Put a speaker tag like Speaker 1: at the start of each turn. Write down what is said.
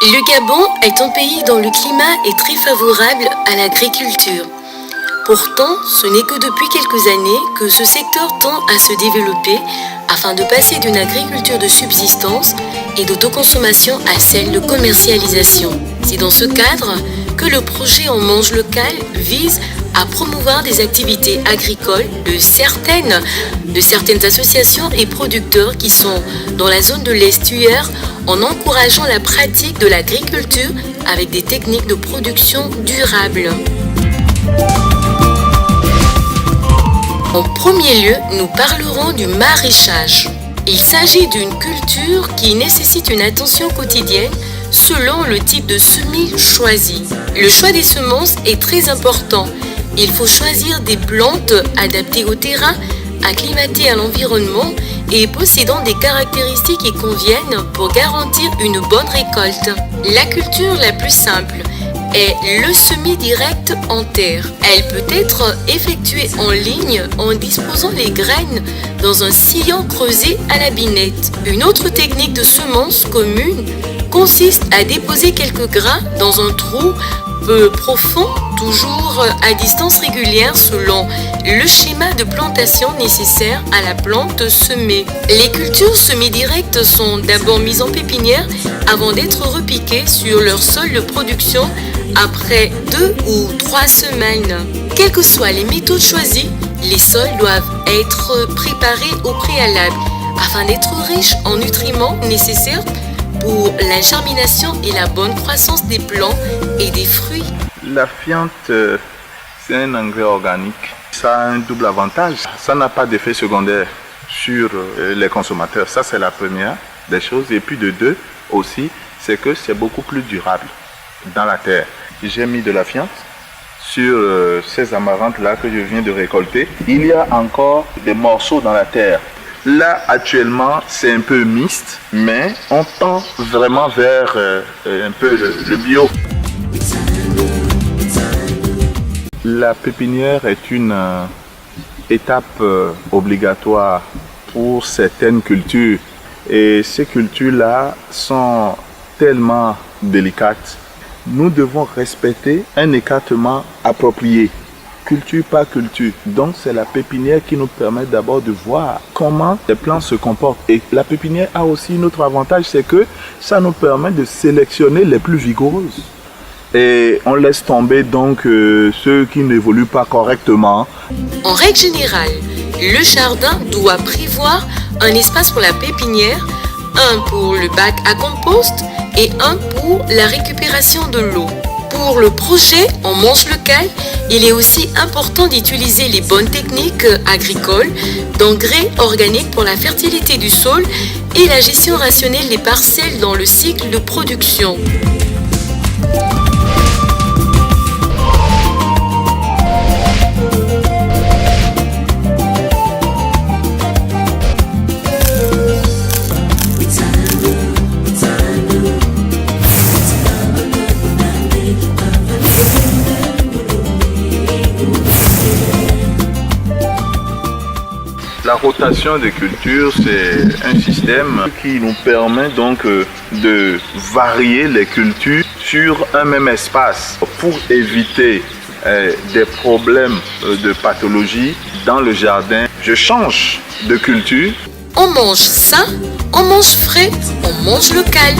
Speaker 1: Le Gabon est un pays dont le climat est très favorable à l'agriculture. Pourtant, ce n'est que depuis quelques années que ce secteur tend à se développer afin de passer d'une agriculture de subsistance et d'autoconsommation à celle de commercialisation. C'est dans ce cadre que le projet On mange local vise à promouvoir des activités agricoles de certaines associations et producteurs qui sont dans la zone de l'estuaire en encourageant la pratique de l'agriculture avec des techniques de production durables. En premier lieu, nous parlerons du maraîchage. Il s'agit d'une culture qui nécessite une attention quotidienne selon le type de semis choisi. Le choix des semences est très important. Il faut choisir des plantes adaptées au terrain, acclimatées à l'environnement et possédant des caractéristiques qui conviennent pour garantir une bonne récolte. La culture la plus simple est le semis direct en terre. Elle peut être effectuée en ligne en disposant les graines dans un sillon creusé à la binette. Une autre technique de semence commune consiste à déposer quelques grains dans un trou peu profond, toujours à distance régulière selon le schéma de plantation nécessaire à la plante semée. Les cultures semi-directes sont d'abord mises en pépinière avant d'être repiquées sur leur sol de production après 2 ou 3 semaines. Quelles que soient les méthodes choisies, les sols doivent être préparés au préalable afin d'être riches en nutriments nécessaires pour la germination et la bonne croissance des plants et des fruits.
Speaker 2: La fiente, c'est un engrais organique. Ça a un double avantage. Ça n'a pas d'effet secondaire sur les consommateurs. Ça, c'est la première des choses. Et puis de deux aussi, c'est que c'est beaucoup plus durable dans la terre. J'ai mis de la fiente sur ces amarantes-là que je viens de récolter. Il y a encore des morceaux dans la terre. Là, actuellement, c'est un peu mixte, mais on tend vraiment vers un peu le bio. La pépinière est une étape obligatoire pour certaines cultures. Et ces cultures-là sont tellement délicates. Nous devons respecter un écartement approprié. Culture par culture. Donc c'est la pépinière qui nous permet d'abord de voir comment les plantes se comportent. Et la pépinière a aussi un autre avantage, c'est que ça nous permet de sélectionner les plus vigoureuses. Et on laisse tomber donc ceux qui n'évoluent pas correctement.
Speaker 1: En règle générale, le jardin doit prévoir un espace pour la pépinière, un pour le bac à compost et un pour la récupération de l'eau. Pour le projet On mange local, il est aussi important d'utiliser les bonnes techniques agricoles, d'engrais organiques pour la fertilité du sol et la gestion rationnelle des parcelles dans le cycle de production.
Speaker 2: La rotation des cultures, c'est un système qui nous permet donc de varier les cultures sur un même espace pour éviter des problèmes de pathologie dans le jardin. Je change de culture.
Speaker 1: On mange sain, on mange frais, on mange local.